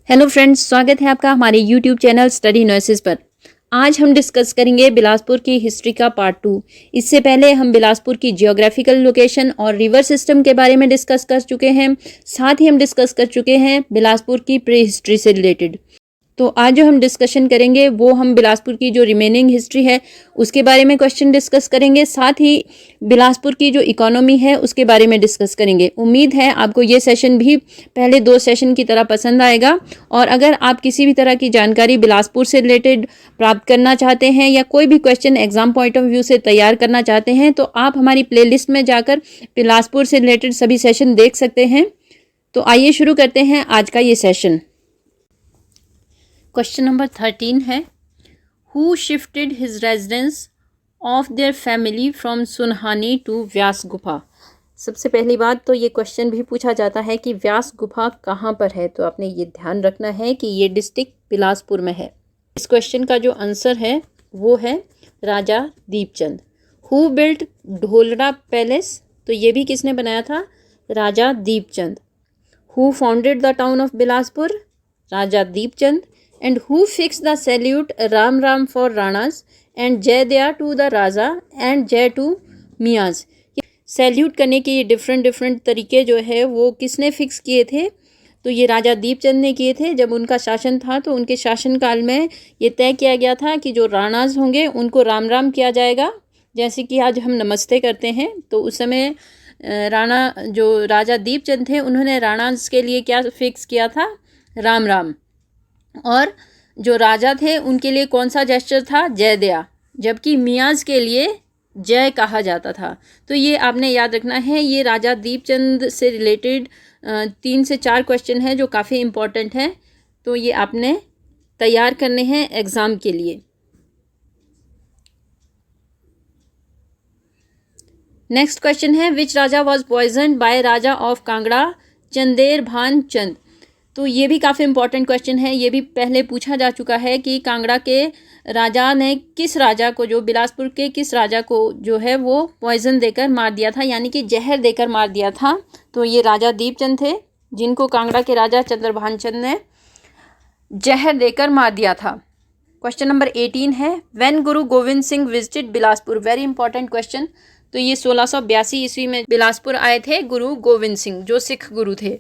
Hello friends, स्वागत है आपका हमारे यूट्यूब चैनल स्टडी नॉइसेस पर। आज हम डिस्कस करेंगे बिलासपुर की हिस्ट्री का पार्ट 2। इससे पहले हम बिलासपुर की जियोग्राफिकल लोकेशन और रिवर सिस्टम के बारे में डिस्कस कर चुके हैं। साथ ही हम डिस्कस कर चुके हैं बिलासपुर की प्री हिस्ट्री से रिलेटेड। तो आज जो हम डिस्कशन करेंगे वो हम बिलासपुर की जो रिमेनिंग हिस्ट्री है उसके बारे में क्वेश्चन डिस्कस करेंगे। साथ ही बिलासपुर की जो इकोनॉमी है उसके बारे में डिस्कस करेंगे। उम्मीद है आपको ये सेशन भी पहले 2 सेशन की तरह पसंद आएगा। और अगर आप किसी भी तरह की जानकारी बिलासपुर से रिलेटेड प्राप्त करना चाहते हैं या कोई भी question exam point of view से तैयार करना चाहते हैं तो आप हमारी प्लेलिस्ट में जाकर बिलासपुर से रिलेटेड सभी सेशन देख सकते हैं। तो आइए शुरू करते हैं आज का ये सेशन। क्वेश्चन नंबर 13 है, who shifted his residence of their family from Sunhani to Vyas Gufa. सबसे पहली बात तो ये क्वेश्चन भी पूछा जाता है कि व्यास गुफा कहाँ पर है, तो आपने ये ध्यान रखना है कि ये डिस्ट्रिक्ट बिलासपुर में है। इस क्वेश्चन का जो आंसर है वो है Raja Deepchand. Who built Dholra palace, तो ये भी किसने बनाया था? Raja Deepchand. Who founded the town of Bilaspur? Raja Deepchand. And who fixed the salute Ram Ram for Ranas and Jai Daya to the Raja and Jai to Mias? Salute करने के ये डिफरेंट तरीके जो है वो किसने फिक्स किए थे? तो ये राजा दीपचंद ने किए थे। जब उनका शासन था तो उनके शासनकाल में ये तय किया गया था कि जो राणाज होंगे उनको राम राम किया जाएगा, जैसे कि आज हम नमस्ते करते हैं। तो उस समय राजा दीपचंद थे उन्होंने राणाज के लिए क्या फिक्स किया था? राम राम। और जो राजा थे उनके लिए कौन सा जेस्चर था? जय दया। जबकि मियाज के लिए जय कहा जाता था। तो ये आपने याद रखना है। ये राजा दीपचंद से रिलेटेड 3 से 4 क्वेश्चन है जो काफ़ी इम्पोर्टेंट हैं। तो ये आपने तैयार करने हैं एग्ज़ाम के लिए। नेक्स्ट क्वेश्चन है, which Raja was poisoned by Raja of Kangra Chander Bhan Chand. तो ये भी काफ़ी इंपॉर्टेंट क्वेश्चन है। ये भी पहले पूछा जा चुका है कि कांगड़ा के राजा ने किस राजा को, जो बिलासपुर के किस राजा को जो है वो पॉइजन देकर मार दिया था, यानी कि जहर देकर मार दिया था। तो ये राजा दीपचंद थे जिनको कांगड़ा के राजा चंद्रभान चंद ने जहर देकर मार दिया था। क्वेश्चन नंबर 18 है, when Guru Govind Singh visited Bilaspur. Very important question. तो ये 1682 ईस्वी में बिलासपुर आए थे गुरु गोविंद सिंह, जो सिख गुरु थे।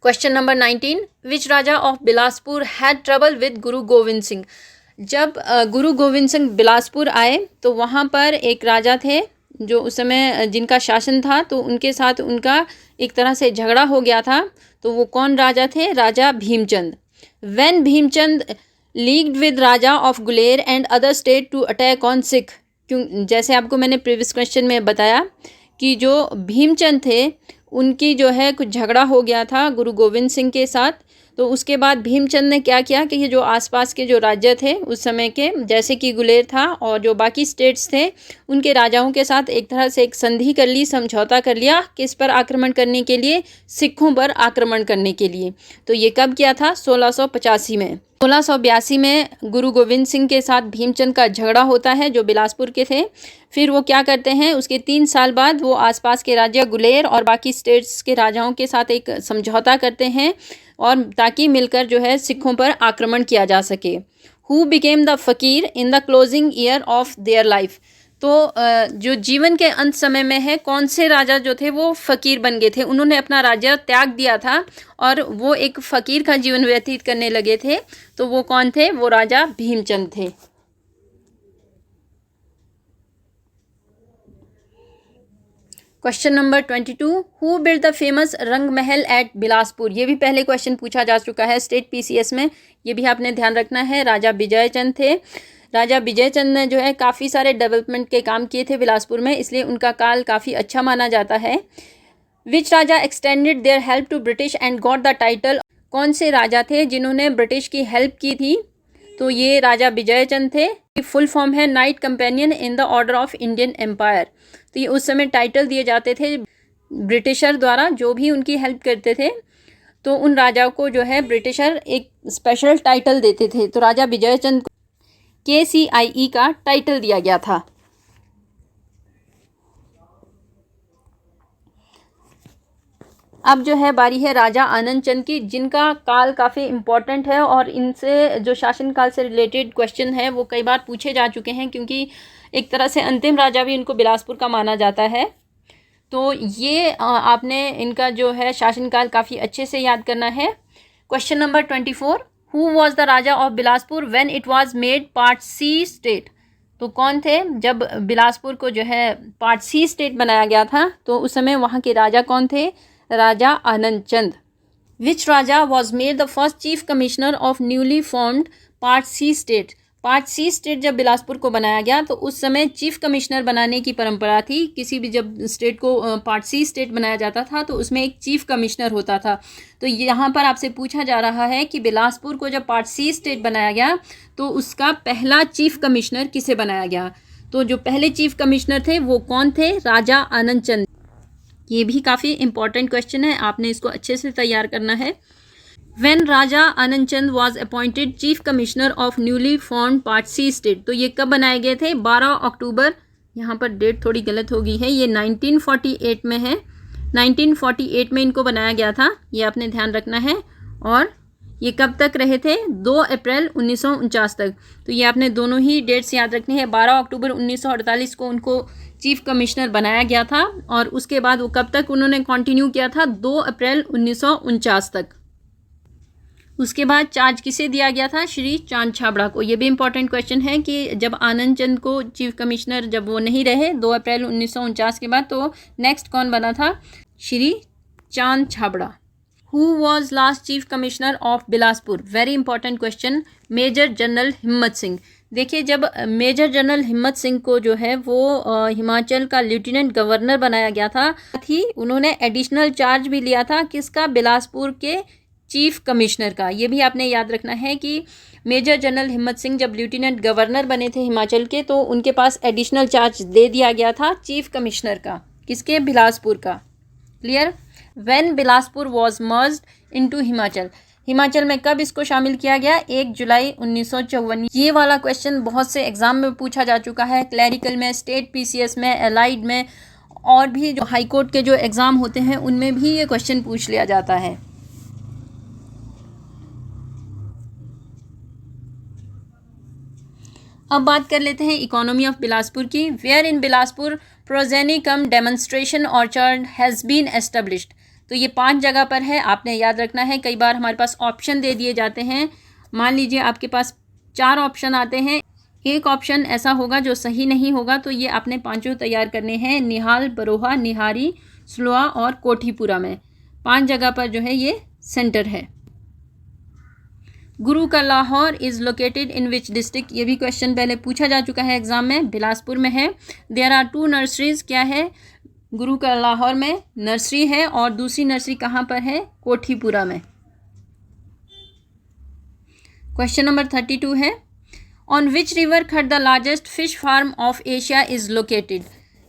Question number 19, which Raja of Bilaspur had trouble with गुरु गोविंद सिंह। जब गुरु गोविंद सिंह बिलासपुर आए तो वहाँ पर एक राजा थे जो उस समय जिनका शासन था, तो उनके साथ उनका एक तरह से झगड़ा हो गया था। तो वो कौन राजा थे? Raja Bhimchand. When Bhimchand leagued with Raja of Guler and other state to attack on Sikh. क्यों, जैसे आपको मैंने प्रीवियस क्वेश्चन में बताया कि जो भीमचंद थे उनकी जो है कुछ झगड़ा हो गया था गुरु गोविंद सिंह के साथ। तो उसके बाद भीमचंद ने क्या किया कि ये जो आसपास के जो राज्य थे उस समय के, जैसे कि गुलेर था और जो बाकी स्टेट्स थे, उनके राजाओं के साथ एक तरह से एक संधि कर ली, समझौता कर लिया। किस पर आक्रमण करने के लिए? सिखों पर आक्रमण करने के लिए। तो ये कब किया था? 1685 में। 1682 में गुरु गोविंद सिंह के साथ भीमचंद का झगड़ा होता है जो बिलासपुर के थे। फिर वो क्या करते हैं, उसके 3 साल बाद वो आसपास के राज्य गुलेर और बाकी स्टेट्स के राजाओं के साथ एक समझौता करते हैं और ताकि मिलकर जो है सिखों पर आक्रमण किया जा सके। हु बिकेम द फ़कीर in the closing year of their life. तो जो जीवन के अंत समय में है, कौन से राजा जो थे वो फ़कीर बन गए थे? उन्होंने अपना राज्य त्याग दिया था और वो एक फ़कीर का जीवन व्यतीत करने लगे थे। तो वो कौन थे? वो राजा भीमचंद थे। Question number 22, who built the famous रंग महल एट बिलासपुर। ये भी पहले क्वेश्चन पूछा जा चुका है स्टेट पीसीएस में। ये भी आपने ध्यान रखना है। राजा विजयचंद थे। राजा विजयचंद ने जो है काफ़ी सारे डेवलपमेंट के काम किए थे बिलासपुर में, इसलिए उनका काल काफ़ी अच्छा माना जाता है। Which Raja extended their help to British and got the title. कौन से राजा थे जिन्होंने ब्रिटिश की हेल्प की थी? तो ये राजा विजयचंद थे। फुल फॉर्म है knight companion in the order of Indian empire. तो ये उस समय टाइटल दिए जाते थे ब्रिटिशर द्वारा, जो भी उनकी हेल्प करते थे तो उन राजाओं को जो है ब्रिटिशर एक स्पेशल टाइटल देते थे। तो राजा विजयचंद को KCIE का टाइटल दिया गया था। अब जो है बारी है राजा आनंद चंद की, जिनका काल काफ़ी इम्पोर्टेंट है और इनसे जो शासनकाल से रिलेटेड क्वेश्चन है वो कई बार पूछे जा चुके हैं, क्योंकि एक तरह से अंतिम राजा भी इनको बिलासपुर का माना जाता है। तो ये आपने इनका जो है शासनकाल काफ़ी अच्छे से याद करना है। Question number 24, who was the Raja of Bilaspur when it was made part C state. तो कौन थे जब बिलासपुर को जो है पार्ट सी स्टेट बनाया गया था, तो उस समय वहाँ के राजा कौन थे? Raja Anand Chand. Which Raja was made the first chief commissioner of newly formed part C state. Part C state जब बिलासपुर को बनाया गया तो उस समय चीफ कमिश्नर बनाने की परंपरा थी। किसी भी जब स्टेट को पार्ट सी स्टेट बनाया जाता था तो उसमें एक चीफ कमिश्नर होता था। तो यहाँ पर आपसे पूछा जा रहा है कि बिलासपुर को जब पार्ट सी स्टेट बनाया गया तो उसका पहला चीफ कमिश्नर किसे बनाया गया। तो जो पहले चीफ कमिश्नर थे वो कौन थे? राजा आनंद चंद। ये भी काफ़ी इंपॉर्टेंट क्वेश्चन है, आपने इसको अच्छे से तैयार करना है। When Raja Anand Chand was appointed chief commissioner of newly formed part C state, तो ये कब बनाए गए थे? 12 अक्टूबर, यहाँ पर डेट थोड़ी गलत हो गई है, ये 1948 में है। 1948 में इनको बनाया गया था, ये आपने ध्यान रखना है। और ये कब तक रहे थे? 2 अप्रैल 1949 तक। तो ये आपने दोनों ही डेट्स याद रखनी है। 12 अक्टूबर 1948 को उनको चीफ कमिश्नर बनाया गया था और उसके बाद वो कब तक उन्होंने कंटिन्यू किया था? 2 अप्रैल 1949 तक। उसके बाद चार्ज किसे दिया गया था? श्री चांद छाबड़ा को। ये भी इंपॉर्टेंट क्वेश्चन है कि जब आनंद चंद को चीफ कमिश्नर जब वो नहीं रहे 2 अप्रैल 1949 के बाद, तो नेक्स्ट कौन बना था? Shri Chand Chhabra. Who was last chief commissioner of Bilaspur? Very important question. Major general Himmat Singh. देखिए, जब मेजर जनरल हिम्मत सिंह को जो है वो हिमाचल का लेफ्टिनेंट गवर्नर बनाया गया था, उन्होंने एडिशनल चार्ज भी लिया था किसका? बिलासपुर के चीफ कमिश्नर का। ये भी आपने याद रखना है कि मेजर जनरल हिम्मत सिंह जब लेफ्टिनेंट गवर्नर बने थे हिमाचल के, तो उनके पास एडिशनल चार्ज दे दिया गया था चीफ कमिश्नर का। किसके? बिलासपुर का। Clear? When Bilaspur was merged into Himachal, Himachal में कब इसको शामिल किया गया? 1 जुलाई 1954। ये वाला क्वेश्चन बहुत से एग्जाम में पूछा जा चुका है, क्लैरिकल में, स्टेट पीसीएस में, एलाइड में, और भी जो हाई कोर्ट के जो एग्ज़ाम होते हैं उनमें भी ये क्वेश्चन पूछ लिया जाता है। अब बात कर लेते हैं इकोनॉमी ऑफ बिलासपुर की। Where in Bilaspur progeny cum demonstration orchard has been established. तो ये 5 जगह पर है, आपने याद रखना है। कई बार हमारे पास ऑप्शन दे दिए जाते हैं। मान लीजिए आपके पास 4 ऑप्शन आते हैं, एक ऑप्शन ऐसा होगा जो सही नहीं होगा, तो ये आपने 5 तैयार करने हैं। निहाल, बरोहा, निहारी, स्लोआ और कोठीपुरा में 5 जगह पर जो है ये सेंटर है। गुरु का Lahore is located in which district. ये भी क्वेश्चन पहले पूछा जा चुका है एग्जाम में, बिलासपुर में है। देयर आर 2 नर्सरीज, क्या है? गुरु का लाहौर में नर्सरी है और दूसरी नर्सरी कहाँ पर है? कोठीपुरा में। क्वेश्चन नंबर 32 है, ऑन विच रिवर खट the largest fish farm of Asia is located.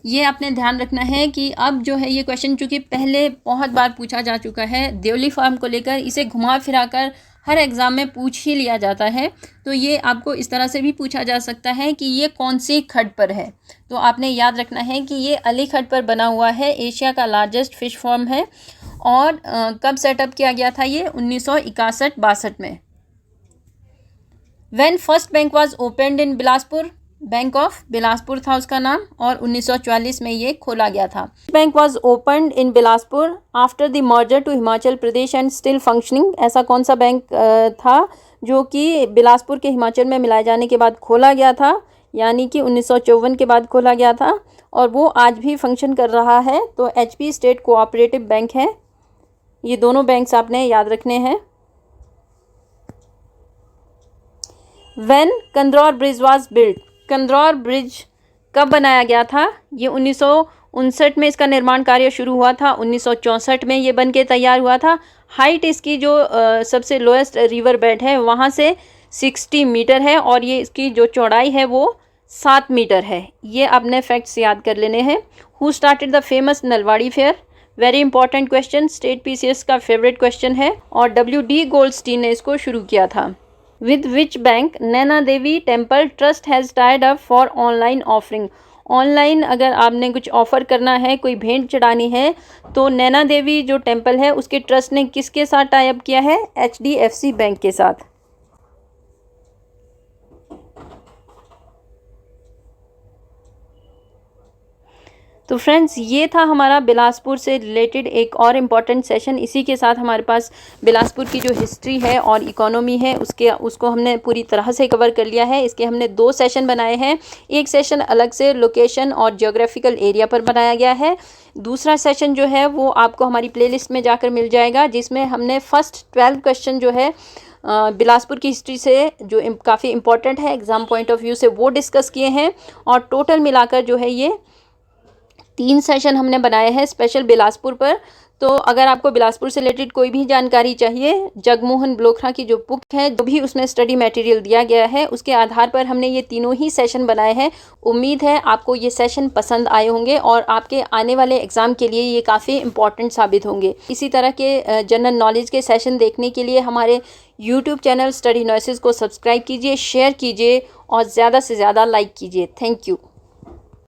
ये आपने ध्यान रखना है कि अब जो है ये क्वेश्चन चूँकि पहले बहुत बार पूछा जा चुका है देवली फार्म को लेकर, इसे घुमा फिरा कर हर एग्ज़ाम में पूछ ही लिया जाता है। तो ये आपको इस तरह से भी पूछा जा सकता है कि ये कौन सी खड्ड पर है। तो आपने याद रखना है कि ये अली खड्ड पर बना हुआ है, एशिया का लार्जेस्ट फिश फार्म है। और कब सेटअप किया गया था ये? 1961-62 में। When first bank was opened in Bilaspur, bank of Bilaspur था उसका नाम, और 1944 में ये खोला गया था। Bank was opened in Bilaspur after the merger to Himachal Pradesh and still functioning. ऐसा कौन सा बैंक था जो कि बिलासपुर के हिमाचल में मिलाए जाने के बाद खोला गया था, यानी कि 1954 के बाद खोला गया था, और वो आज भी फंक्शन कर रहा है। तो HP स्टेट कोऑपरेटिव बैंक है। ये दोनों बैंक्स आपने याद रखने हैं। When Kandraur bridge was built, Kandraur bridge कब बनाया गया था? ये 1959 में इसका निर्माण कार्य शुरू हुआ था। 1964 में ये बन के तैयार हुआ था। हाइट इसकी जो सबसे लोएस्ट रिवर बेड है वहाँ से 60 मीटर है और ये इसकी जो चौड़ाई है वो 7 मीटर है। ये आपने फैक्ट्स याद कर लेने हैं। Who started the famous Nalwari fair? Very important question, state PCS का फेवरेट क्वेश्चन है, और WD गोल्डस्टीन ने इसको शुरू किया था। With which bank Naina Devi Temple Trust has tied up for online offering? Online अगर आपने कुछ ऑफ़र करना है, कोई भेंट चढ़ानी है, तो नैना देवी जो टेम्पल है उसके ट्रस्ट ने किसके साथ टाई अप किया है? HDFC बैंक के साथ। तो फ्रेंड्स, ये था हमारा बिलासपुर से रिलेटेड एक और इम्पॉर्टेंट सेशन। इसी के साथ हमारे पास बिलासपुर की जो हिस्ट्री है और इकोनॉमी है उसको हमने पूरी तरह से कवर कर लिया है। इसके हमने 2 सेशन बनाए हैं। एक सेशन अलग से लोकेशन और ज्योग्राफिकल एरिया पर बनाया गया है। दूसरा सेशन जो है वो आपको हमारी प्लेलिस्ट में जाकर मिल जाएगा, जिसमें हमने फर्स्ट 12 क्वेश्चन जो है बिलासपुर की हिस्ट्री से जो काफ़ी इंपॉर्टेंट है एग्ज़ाम पॉइंट ऑफ व्यू से, वो डिस्कस किए हैं। और टोटल मिलाकर जो है ये 3 सेशन हमने बनाए हैं स्पेशल बिलासपुर पर। तो अगर आपको बिलासपुर से रिलेटेड कोई भी जानकारी चाहिए, जगमोहन ब्लोखरा की जो बुक है, जो भी उसमें स्टडी मटेरियल दिया गया है, उसके आधार पर हमने ये तीनों ही सेशन बनाए हैं। उम्मीद है आपको ये सेशन पसंद आए होंगे और आपके आने वाले एग्ज़ाम के लिए ये काफ़ी इंपॉर्टेंट साबित होंगे। इसी तरह के जनरल नॉलेज के सेशन देखने के लिए हमारे यूट्यूब चैनल स्टडी नॉइसेस को सब्सक्राइब कीजिए, शेयर कीजिए और ज़्यादा से ज़्यादा लाइक कीजिए। Thank you.